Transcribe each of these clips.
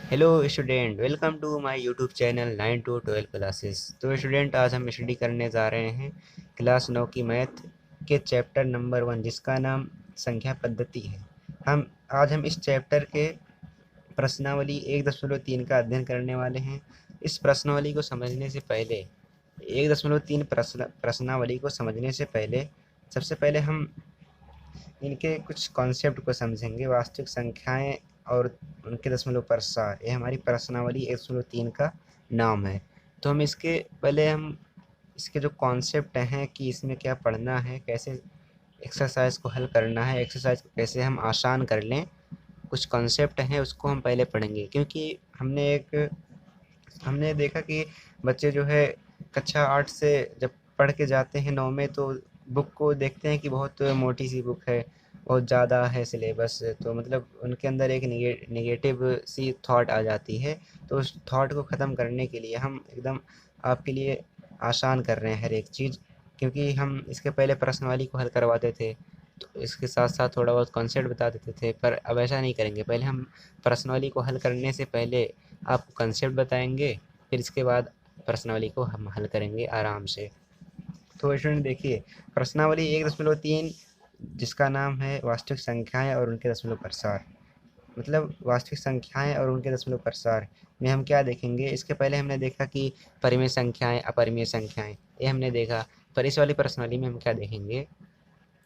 Hello student, welcome to my YouTube channel 9 to 12 classes. तो student, आज हम study करने जा रहे हैं क्लास 9 की मैथ के चैप्टर नंबर 1, जिसका नाम संख्या पद्धति है। हम इस चैप्टर के प्रश्नावली 1.3 का अध्ययन करने वाले हैं। इस प्रश्नावली को समझने से पहले 1.3 प्रश्नावली को समझने से पहले सबसे पहले हम इनके कुछ कॉन्सेप्ट को समझेंगे। वास्तविक संख्याएं और उनके दशमलव प्रसार, ये हमारी प्रश्नावली 1.3 का नाम है। तो हम इसके जो कॉन्सेप्ट हैं कि इसमें क्या पढ़ना है, कैसे एक्सरसाइज को हल करना है, एक्सरसाइज को कैसे हम आसान कर लें, कुछ कॉन्सेप्ट हैं उसको हम पहले पढ़ेंगे। क्योंकि हमने देखा कि बच्चे जो है कक्षा 8 से जब पढ़ के जाते हैं 9 में, तो बुक को देखते हैं कि बहुत मोटी सी बुक है, बहुत ज़्यादा है सिलेबस, तो मतलब उनके अंदर एक निगेटिव सी थॉट आ जाती है। तो उस थॉट को ख़त्म करने के लिए हम एकदम आपके लिए आसान कर रहे हैं हर एक चीज़। क्योंकि हम इसके पहले प्रश्नावली को हल करवाते थे, तो इसके साथ साथ थोड़ा बहुत कॉन्सेप्ट बता देते थे, पर अब ऐसा नहीं करेंगे। पहले हम प्रश्नावली को हल करने से पहले आपको कंसेप्ट बताएंगे, फिर इसके बाद प्रश्नावली को हम हल करेंगे आराम से। तो स्टूडेंट देखिए, प्रश्नावली 1.3, जिसका नाम है वास्तविक संख्याएं और उनके दशमलव प्रसार। मतलब वास्तविक संख्याएं और उनके दशमलव प्रसार में हम क्या देखेंगे। इसके पहले हमने देखा कि परिमेय संख्याएं, अपरिमेय संख्याएं, ये हमने देखा। पर इस वाली प्रश्नावली में हम क्या देखेंगे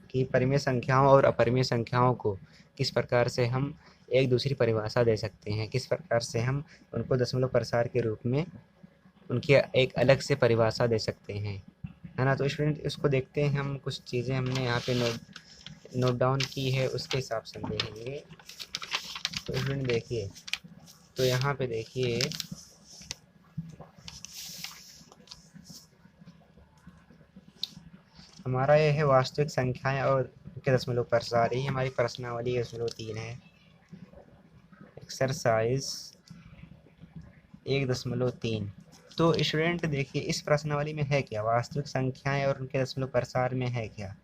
कि परिमेय संख्याओं और अपरिमेय संख्याओं को किस प्रकार से हम एक दूसरी परिभाषा दे सकते हैं, किस प्रकार से हम उनको दशमलव प्रसार के रूप में उनकी एक अलग से परिभाषा दे सकते हैं, है ना। तो स्टूडेंट, इसको देखते हैं। हम कुछ चीज़ें हमने यहाँ पे नोट डाउन की है, उसके हिसाब से हम देखेंगे। तो स्टूडेंट देखिए, तो यहाँ पे देखिए, हमारा ये है वास्तविक संख्याएं और उनके दशमलव प्रसार। यही हमारी प्रश्नावली 1.3 है। एक्सरसाइज 1.3। तो स्टूडेंट देखिए, इस प्रश्नावली में है क्या, वास्तविक संख्याएं और उनके दशमलव प्रसार में है क्या।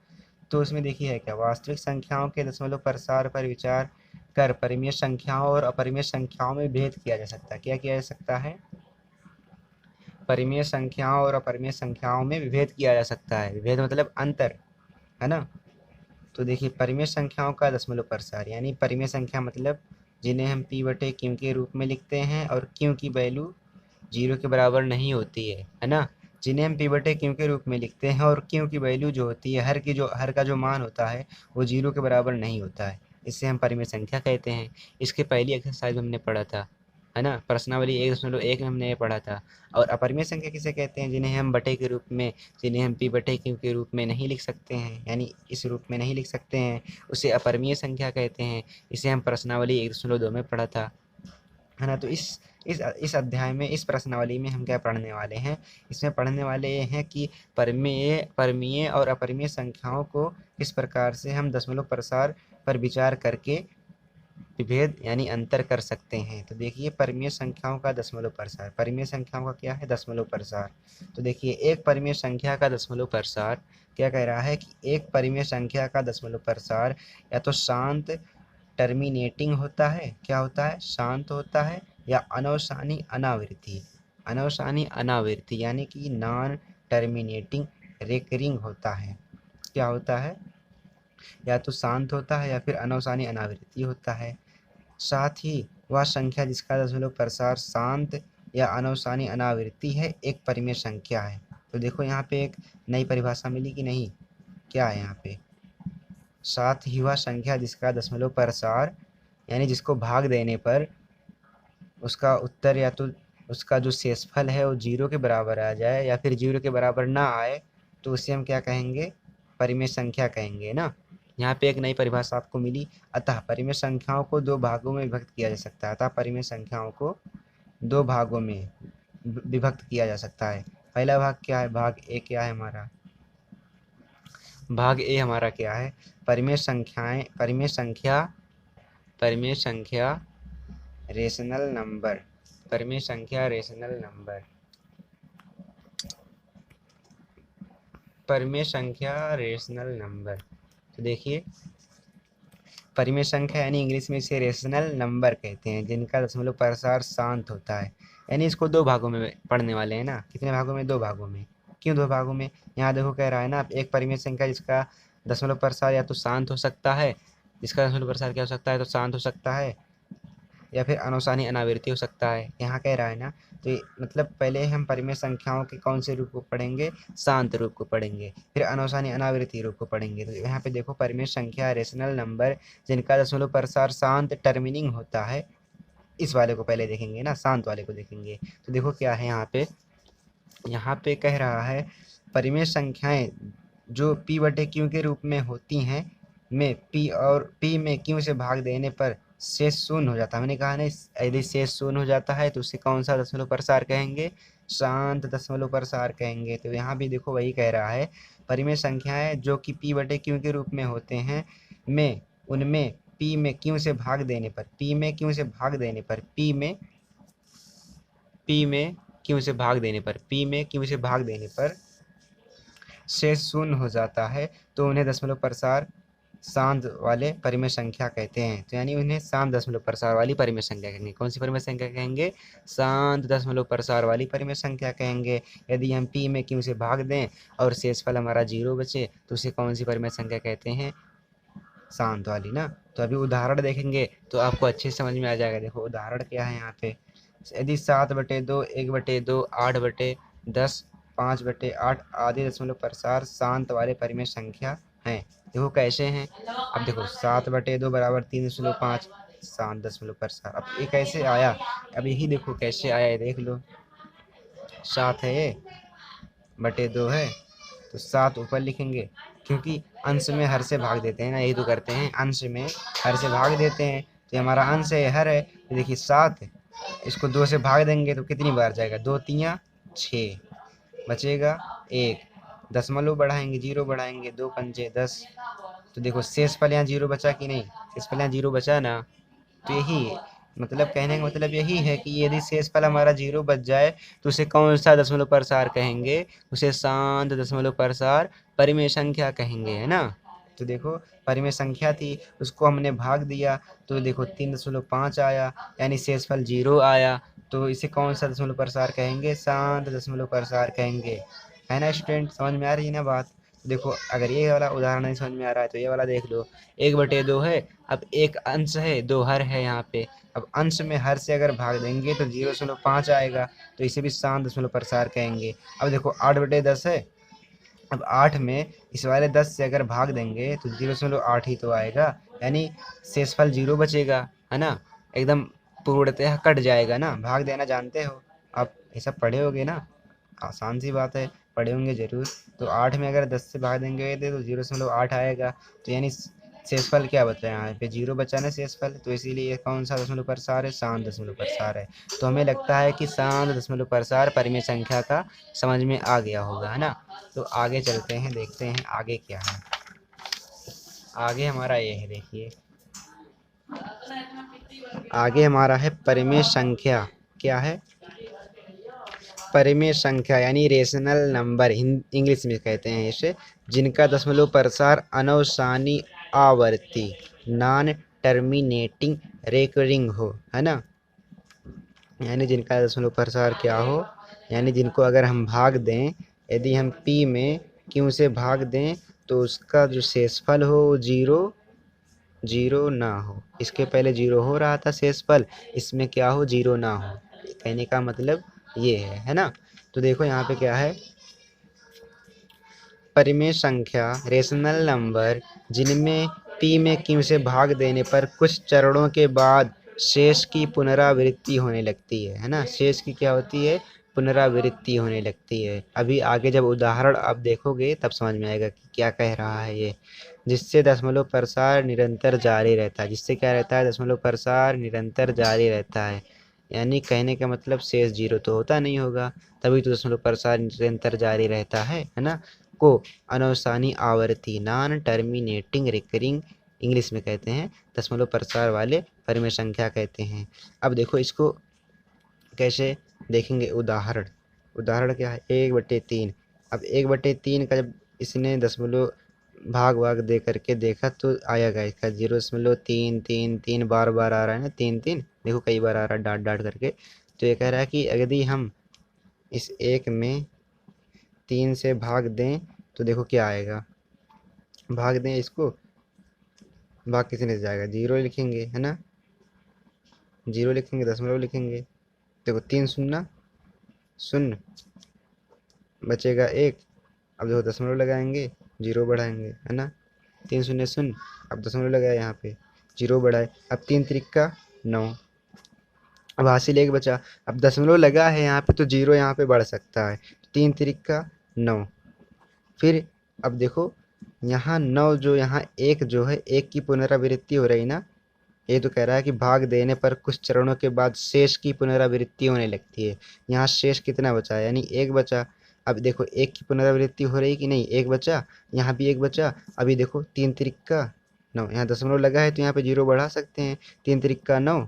तो इसमें देखिए है क्या, वास्तविक संख्याओं के दशमलव प्रसार पर विचार कर परिमेय संख्याओं और अपरिमेय संख्याओं में भेद किया जा सकता है। क्या किया जा सकता है, परिमेय संख्याओं और अपरिमेय संख्याओं में विभेद किया जा सकता है। विभेद मतलब अंतर, है ना। तो देखिए, परिमेय संख्याओं का दशमलव प्रसार, यानी परिमेय संख्या मतलब जिन्हें हम p बटे क्यू के रूप में लिखते हैं और क्यू की वैल्यू 0 के बराबर नहीं होती है ना। जिन्हें हम p बटे क्यू के रूप में लिखते हैं और क्यू की वैल्यू जो होती है, हर का जो मान होता है वो 0 के बराबर नहीं होता है, इससे हम परिमेय संख्या कहते हैं। इसके पहली एक्सरसाइज में हमने पढ़ा था, है ना, प्रश्नावली 1.1 में हमने ये पढ़ा था। और अपरिमेय संख्या किसे कहते हैं, जिन्हें हम बटे के रूप में, जिन्हें हम p बटे क्यू के रूप में नहीं लिख सकते हैं, यानी इस रूप में नहीं लिख सकते हैं, उसे अपरिमेय संख्या कहते हैं। इसे हम प्रश्नावली 1.2 में पढ़ा था, है ना। तो इस अध्याय में, इस प्रश्नावली में हम क्या पढ़ने वाले हैं, इसमें पढ़ने वाले ये हैं कि परिमेय और अपरिमेय संख्याओं को किस प्रकार से हम दशमलव प्रसार पर विचार करके विभेद यानी अंतर कर सकते हैं। तो देखिए, परिमेय संख्याओं का दशमलव प्रसार, परिमेय संख्याओं का क्या है, दशमलव प्रसार। तो देखिए, एक परिमेय संख्या का दशमलव प्रसार क्या कह रहा है कि एक परिमेय संख्या का दशमलव प्रसार या तो शांत टर्मिनेटिंग होता है, क्या होता है, शांत होता है, या अनवसानी अनावृत्ति, अनवसानी अनावृत्ति यानी कि नॉन टर्मिनेटिंग रेकरिंग होता है। क्या होता है, या तो शांत होता है या फिर अनवसानी अनावृत्ति होता है। साथ ही वह संख्या जिसका दशमलव प्रसार शांत या अनवसानी अनावृत्ति है एक परिमेय संख्या है। तो देखो, यहाँ पे एक नई परिभाषा मिली कि नहीं, क्या है यहाँ पे, साथ ही वह संख्या जिसका दशमलव प्रसार यानी जिसको भाग देने पर उसका उत्तर या तो उसका जो शेषफल है वो 0 के बराबर आ जाए या फिर 0 के बराबर ना आए, तो उसे हम क्या कहेंगे, परिमेय संख्या कहेंगे ना। यहाँ पे एक नई परिभाषा आपको मिली। अतः परिमेय संख्याओं को दो भागों में विभक्त किया जा सकता है। अतः परिमेय संख्याओं को दो भागों में विभक्त किया जा सकता है। पहला भाग क्या है, भाग ए क्या है हमारा, भाग ए हमारा क्या है, परिमेय संख्याएं, परिमेय संख्या रेशनल नंबर, परिमेय संख्या रेशनल नंबर, परिमेय संख्या रेशनल नंबर। तो देखिए, परिमेय संख्या यानी इंग्लिश में इसे रेशनल नंबर कहते हैं जिनका दशमलव प्रसार शांत होता है। यानी इसको दो भागों में पढ़ने वाले हैं ना। कितने भागों में? दो भागों में। क्यों दो भागों में? यहाँ देखो कह रहा है ना, एक परिमेय संख्या जिसका दशमलव प्रसार या तो शांत हो सकता है, जिसका दशमलव प्रसार क्या हो सकता है, तो शांत हो सकता है, या फिर अनुसानी अनावृत्ति हो सकता है। यहाँ कह रहा है ना, तो मतलब पहले हम परिमेय संख्याओं के कौन से रूप को पढ़ेंगे? शांत रूप को पढ़ेंगे, फिर अनुसानी अनावृत्ति रूप को पढ़ेंगे। तो यहाँ पे देखो परिमेय संख्या रेशनल नंबर जिनका दशमलव प्रसार शांत टर्मिनिंग होता है, इस वाले को पहले देखेंगे ना, शांत वाले को देखेंगे। तो देखो क्या है यहाँ पे कह रहा है परिमेय संख्याएं जो p बटे q के रूप में होती हैं में p में q से भाग देने पर शेष शून्य हो जाता है। मैंने कहा ना, यदि शेष शून्य हो जाता है तो उसे कौन सा दशमलव प्रसार कहेंगे? शांत दशमलव प्रसार कहेंगे। तो यहाँ भी देखो वही कह रहा है, परिमेय संख्याएं जो कि p बटे q के रूप में होते हैं में उनमें p में q से भाग देने पर p में q से भाग देने पर शेष शून्य हो जाता है, तो उन्हें दशमलव प्रसार शांत वाले परिमेय संख्या कहते हैं। तो यानी उन्हें शांत दशमलव प्रसार वाली परिमेय संख्या कहेंगे। कौन सी परिमेय संख्या कहेंगे? शांत दशमलव प्रसार वाली परिमेय संख्या कहेंगे। यदि हम p में q से भाग दें और शेषफल हमारा 0 बचे तो उसे कौन सी परिमेय संख्या कहते हैं? शांत वाली ना। तो अभी उदाहरण देखेंगे तो आपको अच्छे समझ में आ जाएगा। देखो उदाहरण क्या है यहाँ पे। यदि 7/2, 1/2, 8/10, 5/8 आदि दशमलव प्रसार शांत वाले परिमेय संख्या हैं। देखो कैसे हैं। अब देखो 7/2 बराबर 3.5 शांत दशमलव प्रसार। अब ये कैसे आया? अब यही देखो कैसे आया है, देख लो। 7 है ये, बटे 2 है, तो 7 ऊपर लिखेंगे क्योंकि अंश में हर से भाग देते हैं ना, यही तो करते हैं, अंश में हर से भाग देते हैं। तो हमारा अंश है, हर है, तो देखिए 7, इसको 2 से भाग देंगे तो कितनी बार जाएगा? 2 तियाँ 6, बचेगा 1, दशमलव बढ़ाएंगे, 0 बढ़ाएंगे, 2 पंजे 10। तो देखो शेषफल यहाँ 0 बचा कि नहीं? शेषफल यहाँ 0 बचा ना। तो यही मतलब कहने का मतलब यही है कि यदि शेषफल हमारा 0 बच जाए तो उसे कौन सा दशमलव प्रसार कहेंगे? उसे शांत दशमलव प्रसार परिमेय संख्या कहेंगे, है ना। तो देखो परिमेय संख्या थी, उसको हमने भाग दिया तो देखो 3.5 आया, यानी शेषफल 0 आया। तो इसे कौन सा दशमलव प्रसार कहेंगे? शांत दशमलव प्रसार कहेंगे, है ना स्टूडेंट। समझ में आ रही है ना बात। देखो अगर ये वाला उदाहरण नहीं समझ में आ रहा है तो ये वाला देख लो। 1/2 है, अब एक अंश है, 2 हर है यहाँ पे। अब अंश में हर से अगर भाग देंगे तो 0.5 आएगा, तो इसे भी शांत दशमलव प्रसार कहेंगे। अब देखो 8/10 है, अब 8 में इस वाले 10 से अगर भाग देंगे तो 0.8 ही तो आएगा, यानी शेषफल 0 बचेगा, है ना। एकदम पूर्णतः कट जाएगा ना। भाग देना जानते हो आप, ये सब पढ़े होगे ना, आसान सी बात है, पढ़े होंगे जरूर। तो 8 में अगर 10 से भाग देंगे तो 0.8 आएगा, तो यानी शेषफल क्या बचा? यहाँ पे 0 बचा ना शेषफल, तो इसीलिए कौन सा दशमलव प्रसार है? शांत दशमलव प्रसार है। तो हमें लगता है कि शांत दशमलव प्रसार परिमेय संख्या का समझ में आ गया होगा, है ना। तो आगे चलते हैं, देखते हैं आगे क्या है। आगे हमारा ये है, देखिए आगे हमारा है परिमेय संख्या। क्या है? परिमेय संख्या यानी रेशनल नंबर, इंग्लिश में कहते हैं इसे, जिनका दशमलव प्रसार अनवसानी आवर्ती नॉन टर्मिनेटिंग रेकरिंग हो, है ना। यानी जिनका दशमलव प्रसार क्या हो, यानी जिनको अगर हम भाग दें, यदि हम p में q से भाग दें तो उसका जो शेषफल हो वो 0 ना हो। इसके पहले 0 हो रहा था शेषफल, इसमें क्या हो? 0 ना हो। कहने का मतलब ये है ना। तो देखो यहाँ पे क्या है, परिमेय संख्या रेशनल नंबर जिनमें p में q से भाग देने पर कुछ चरणों के बाद शेष की पुनरावृत्ति होने लगती है ना। शेष की क्या होती है? पुनरावृत्ति होने लगती है। अभी आगे जब उदाहरण आप देखोगे तब समझ में आएगा कि क्या कह रहा है ये। जिससे दशमलव प्रसार निरंतर जारी रहता है, जिससे क्या रहता है? दशमलव प्रसार निरंतर जारी रहता है। यानी कहने का मतलब शेष 0 तो होता नहीं होगा, तभी तो दशमलव प्रसार निरंतर जारी रहता है ना। को अनवसानी आवर्ती नॉन टर्मिनेटिंग रिकरिंग इंग्लिश में कहते हैं, दशमलव प्रसार वाले परिमेय संख्या कहते हैं। अब देखो इसको कैसे देखेंगे। उदाहरण क्या है? 1/3। अब 1/3 का जब इसने दशमलव भाग वाग दे करके देखा तो आएगा इसका 0.333 बार बार आ रहा है ना, 3 3 देखो कई बार आ रहा है डाट डाट करके। तो ये कह रहा है कि यदि हम इस 1 में 3 से भाग दें तो देखो क्या आएगा। भाग दें इसको, भाग कितने से जाएगा, 0 लिखेंगे है ना, 0 लिखेंगे, दशमलव लिखेंगे। देखो 3 शून्य शून्य, बचेगा 1। अब देखो दशमलव लगाएंगे, 0 बढ़ाएंगे है ना, 3 शून्य शून्य, अब दशमलव लगाए यहाँ पे, 0 बढ़ाए, अब 3 त्रिक का 9, अब हासिल 1 बचा। अब दशमलव लगा है यहाँ पे तो 0 यहाँ पे बढ़ सकता है, 3 त्रिक का 9। फिर अब देखो यहाँ 9 जो यहाँ 1 जो है 1 की पुनरावृत्ति हो रही ना, ये तो कह रहा है कि भाग देने पर कुछ चरणों के बाद शेष की पुनरावृत्ति होने लगती है। यहाँ शेष कितना बचा है, यानी 1 बचा। अब देखो 1 की पुनरावृत्ति हो रही कि नहीं, 1 बचा, यहाँ भी 1 बचा। अभी देखो 3 त्रिक का 9, यहाँ दशमलव लगा है तो यहाँ पे 0 बढ़ा सकते हैं, 3 त्रिक का 9,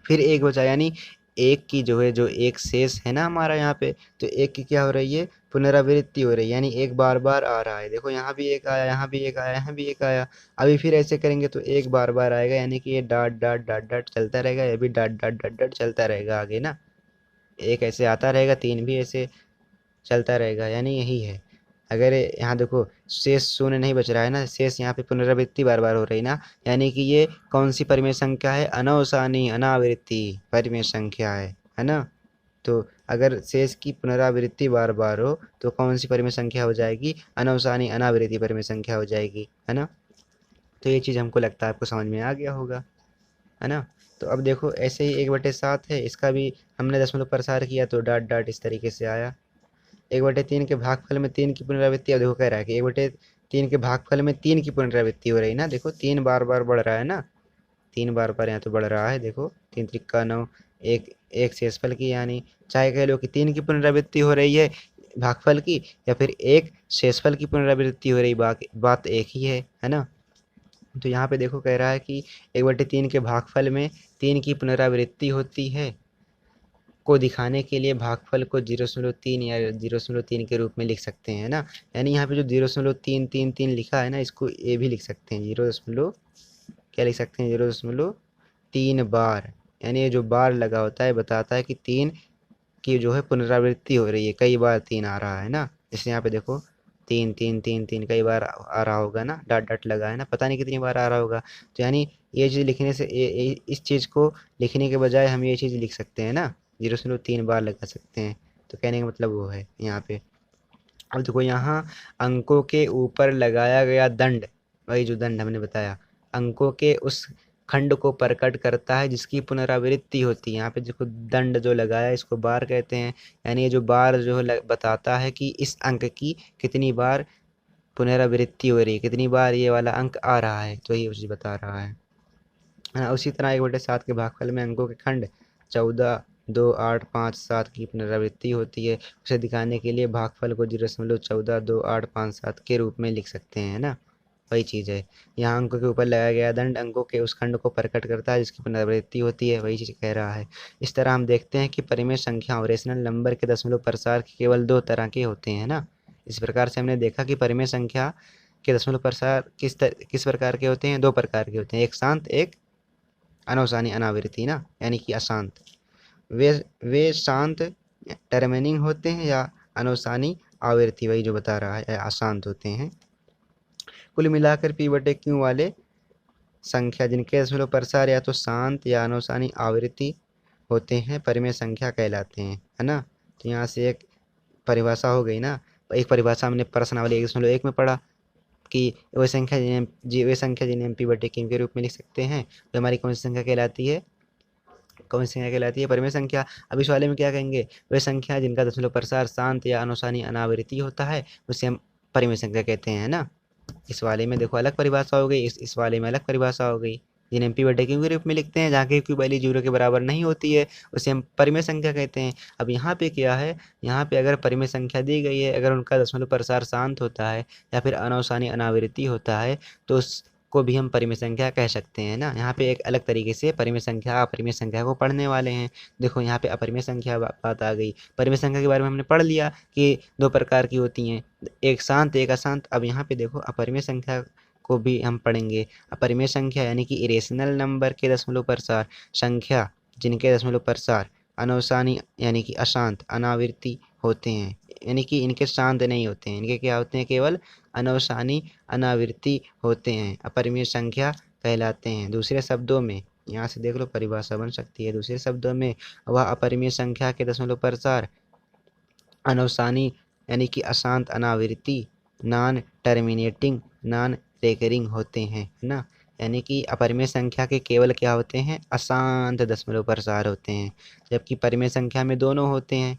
फिर 1 बचा, यानी 1 की जो है, जो एक शेष है ना हमारा यहाँ पे, तो 1 की क्या हो रही है, पुनरावृत्ति हो रही है, यानी 1 बार बार आ रहा है। देखो यहाँ भी 1 आया, यहाँ भी 1 आया, यहाँ भी 1 आया। अभी फिर ऐसे करेंगे तो 1 बार बार आएगा, यानी कि ये डाट डाट डाट डाट चलता रहेगा, ये भी डाट डाट डाट डाट चलता रहेगा आगे ना। 1 ऐसे आता रहेगा, 3 भी ऐसे चलता रहेगा, यानी यही है। अगर यहाँ देखो शेष शून्य नहीं बच रहा है ना, शेष यहाँ पे पुनरावृत्ति बार बार हो रही ना, यानी कि ये कौन सी परिमेय संख्या है, अनवसानी अनावृत्ति परिमेय संख्या है ना। तो अगर शेष की पुनरावृत्ति बार बार हो तो कौन सी परिमेय संख्या हो जाएगी, अनवसानी अनावृत्ति परिमेय संख्या हो जाएगी है ना। तो ये चीज़ हमको लगता है आपको समझ में आ गया होगा, है ना। तो अब देखो ऐसे ही 1/7 है, इसका भी हमने दशमलव प्रसार किया तो डाट डाट इस तरीके से आया। 1/3 के भागफल में 3 की पुनरावृत्ति, अब देखो कह रहा है कि 1/3 के भागफल में 3 की पुनरावृत्ति हो रही ना, देखो 3 बार बार बढ़ रहा है ना, 3 बार बार यहाँ तो बढ़ रहा है। देखो 3 त्रिक का 9, एक एक शेषफल की, यानी चाहे कह लो कि 3 की पुनरावृत्ति हो रही है भागफल की, या फिर एक शेषफल की पुनरावृत्ति हो रही, बात एक ही है ना। तो यहाँ पे देखो कह रहा है कि 1/3 के भागफल में 3 की पुनरावृत्ति होती है को दिखाने के लिए भागफल को 0.3 या 0.3 के रूप में लिख सकते हैं ना। यानी यहाँ पे जो 0.333 लिखा है ना, इसको ये भी लिख सकते हैं, 0. क्या लिख सकते हैं, 0.3 बार, यानी ये जो बार लगा होता है बताता है कि 3 की जो है पुनरावृत्ति हो रही है, कई बार 3 आ रहा है ना। जैसे यहाँ पे देखो 3 3 3 3 कई बार आ रहा होगा ना, डॉट डॉट लगा है ना, पता नहीं कितनी बार आ रहा होगा। तो यानी ये चीज़ लिखने से इस चीज़ को लिखने के बजाय हम ये चीज़ लिख सकते हैं ना, 0.3 बार लगा सकते हैं। तो कहने का मतलब वो है यहाँ पे। अब देखो यहाँ अंकों के ऊपर लगाया गया दंड, वही जो दंड हमने बताया, अंकों के उस खंड को प्रकट करता है जिसकी पुनरावृत्ति होती है। यहाँ पे देखो दंड जो लगाया इसको बार कहते हैं, यानी ये जो बार जो है बताता है कि इस अंक की कितनी बार पुनरावृत्ति हो रही है, कितनी बार ये वाला अंक आ रहा है, तो ये चीज़ बता रहा है। उसी तरह 1/7 के भागफल में अंकों के खंड 14 2 8 5 7 की पुनरावृत्ति होती है। उसे दिखाने के लिए भागफल को 0.14 2 8 5 7 के रूप में लिख सकते हैं ना, वही चीज़ है। यहाँ अंकों के ऊपर लगाया गया दंड अंकों के उस खंड को प्रकट करता है जिसकी पुनरावृत्ति होती है, वही चीज़ कह रहा है। इस तरह हम देखते हैं कि परिमेय संख्याओं रेशनल नंबर के दशमलव प्रसार के केवल 2 तरह के होते हैं ना। इस प्रकार से हमने देखा कि परिमेय संख्या के दशमलव प्रसार किस प्रकार के होते हैं, 2 प्रकार के होते हैं, एक शांत एक अनवसानी अनावृत्ति ना, यानी कि अशांत। वे शांत टर्मिनिंग होते हैं या अनवसानी आवृत्ति, वही जो बता रहा है, अशांत होते हैं। कुल मिलाकर P/Q वाले संख्या जिनके दशमलव प्रसार या तो शांत या अनवसानी आवृत्ति होते हैं परिमेय संख्या कहलाते हैं, है ना। तो यहाँ से एक परिभाषा हो गई ना। एक परिभाषा हमने प्रश्नावली 1.1 में पढ़ा कि वे संख्या जिन्हें P/Q के रूप में लिख सकते हैं, तो हमारी कौन सी संख्या कहलाती है, कौन सी संख्या कहलाती है, परिमेय संख्या। अब इस वाले में क्या कहेंगे, वे संख्या जिनका दशमलव प्रसार शांत या अनवसानी अनावृत्ति होता है उसे हम परिमेय संख्या कहते हैं ना। इस वाले में देखो अलग परिभाषा हो गई, इस वाले में अलग परिभाषा हो गई। जिन्हें P/Q के रूप में लिखते हैं, जहाँ की Q वैल्यू 0 के बराबर नहीं होती है, उसे हम परिमेय संख्या कहते हैं। अब यहाँ पे क्या है, यहाँ पे अगर परिमेय संख्या दी गई है, अगर उनका दशमलव प्रसार शांत होता है या फिर अनवसानी अनावृत्ति होता है, तो को भी हम परिमेय संख्या कह सकते हैं ना। यहाँ पे एक अलग तरीके से परिमेय संख्या अपरिमेय संख्या को पढ़ने वाले हैं। देखो यहाँ पे अपरिमेय संख्या बात आ गई। परिमेय संख्या के बारे में हमने पढ़ लिया कि दो प्रकार की होती हैं, एक शांत एक अशांत। अब यहाँ पे देखो अपरिमेय संख्या को भी हम पढ़ेंगे। अपरिमेय संख्या यानी कि इरेशनल नंबर के दशमलव प्रसार, संख्या जिनके दशमलव प्रसार अनवसानी यानी कि अशांत अनावृत्ति होते हैं, यानी कि इनके शांत नहीं होते हैं, इनके क्या होते हैं, केवल अनवसानी अनावृत्ति होते हैं, अपरिमेय संख्या कहलाते हैं। दूसरे शब्दों में यहाँ से देख लो परिभाषा बन सकती है। दूसरे शब्दों में वह अपरिमेय संख्या के दशमलव प्रसार अनवसानी यानी कि अशांत अनावृत्ति नॉन टर्मिनेटिंग नॉन रेकरिंग होते हैं, है ना। यानी कि अपरिमेय संख्या के केवल क्या होते हैं, अशांत दशमलव प्रसार होते हैं, जबकि परिमेय संख्या में दोनों होते हैं।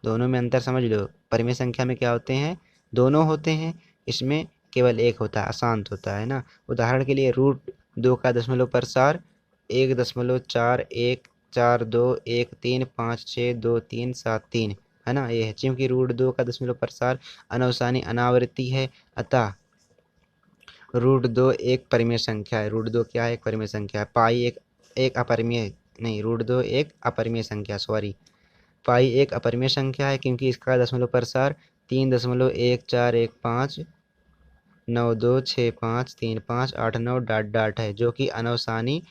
दोनों में अंतर समझ लो। परिमेय संख्या में क्या होते हैं, दोनों होते हैं, इसमें केवल एक होता है, अशांत होता है ना। उदाहरण के लिए √2 का दशमलव प्रसार 1.41421356237 है ना, ये है। क्योंकि √2 का दशमलव प्रसार अनवसानी अनावृत्ति है, अतः √2 एक परिमेय संख्या है। √2 क्या है, एक परिमेय संख्या है। पाई एक अपरिमेय नहीं, √2 एक अपरिमेय संख्या, सॉरी, पाई एक अपरिमेय संख्या है क्योंकि इसका दशमलव प्रसार 3.1415926535 है, जो कि अनवसानी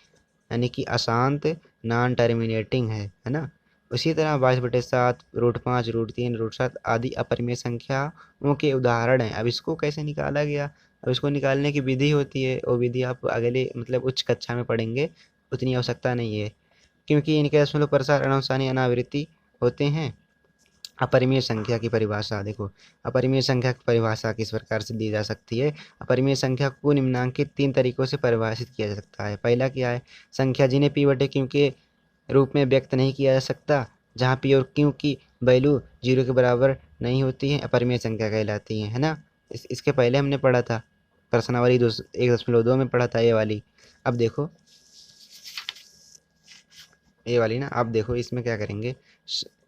यानी कि अशांत नॉन टर्मिनेटिंग है ना। उसी तरह 22/7 √5 √3 √7 आदि अपरिमेय संख्याओं के उदाहरण हैं। अब इसको कैसे निकाला गया, अब इसको निकालने की विधि होती है, और विधि आप अगले मतलब उच्च कक्षा में पढ़ेंगे, उतनी आवश्यकता नहीं है, क्योंकि इनके दशमलव प्रसार अनवसानी अनावृत्ति होते हैं। अपरिमेय संख्या की परिभाषा देखो। अपरिमेय संख्या की परिभाषा किस प्रकार से दी जा सकती है। अपरिमेय संख्या को निम्नांकित 3 तरीकों से परिभाषित किया जा सकता है। पहला क्या है, संख्या जिन्हें p/q के रूप में व्यक्त नहीं किया जा सकता, जहाँ p और q की वैल्यू 0 के बराबर नहीं होती है, अपरिमेय संख्या कहलाती है ना। इसके पहले हमने पढ़ा था प्रश्नावली 1.2 में पढ़ा था ये वाली। अब देखो ये वाली ना, अब देखो इसमें क्या करेंगे,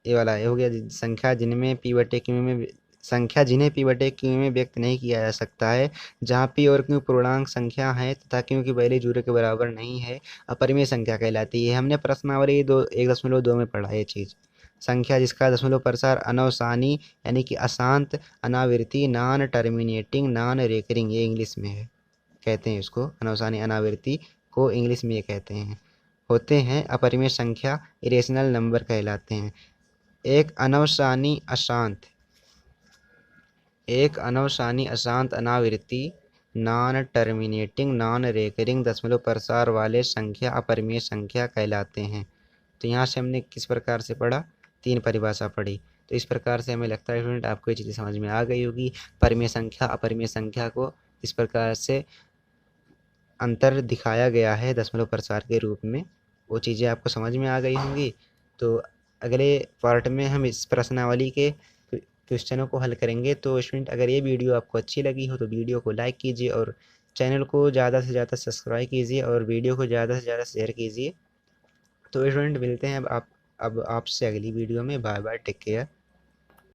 ये वाला ये हो गया संख्या जिन्हें p/q में व्यक्त नहीं किया जा सकता है, जहाँ p और q पूर्णांक संख्या है तथा q की वैल्यू 0 के बराबर नहीं है, अपरिमेय संख्या कहलाती है। हमने प्रश्नावली 1.2 में पढ़ा ये चीज़। संख्या जिसका दशमलव प्रसार अनवसानी यानी कि अशांत अनावृत्ति नॉन टर्मिनेटिंग नॉन रेकरिंग, ये इंग्लिश में है, कहते हैं इसको अनवसानी अनावृत्ति को इंग्लिश में ये कहते हैं, होते हैं, अपरिमेय संख्या इरेशनल नंबर कहलाते हैं। एक अनवसानी अशांत अनावृत्ति नॉन टर्मिनेटिंग नॉन रेकरिंग दशमलव प्रसार वाले संख्या अपरिमेय संख्या कहलाते हैं। तो यहाँ से हमने किस प्रकार से पढ़ा, 3 परिभाषा पढ़ी। तो इस प्रकार से हमें लगता है स्टूडेंट आपको ये चीज़ें समझ में आ गई होगी। परिमेय संख्या अपरिमेय संख्या को इस प्रकार से अंतर दिखाया गया है दशमलव प्रसार के रूप में, वो चीज़ें आपको समझ में आ गई होंगी। तो अगले पार्ट में हम इस प्रश्नावली के क्वेश्चनों को हल करेंगे। तो स्टूडेंट अगर ये वीडियो आपको अच्छी लगी हो तो वीडियो को लाइक कीजिए और चैनल को ज़्यादा से ज़्यादा सब्सक्राइब कीजिए और वीडियो को ज़्यादा से ज़्यादा शेयर कीजिए। तो स्टूडेंट मिलते हैं अब आपसे अगली वीडियो में। Bye bye, take care.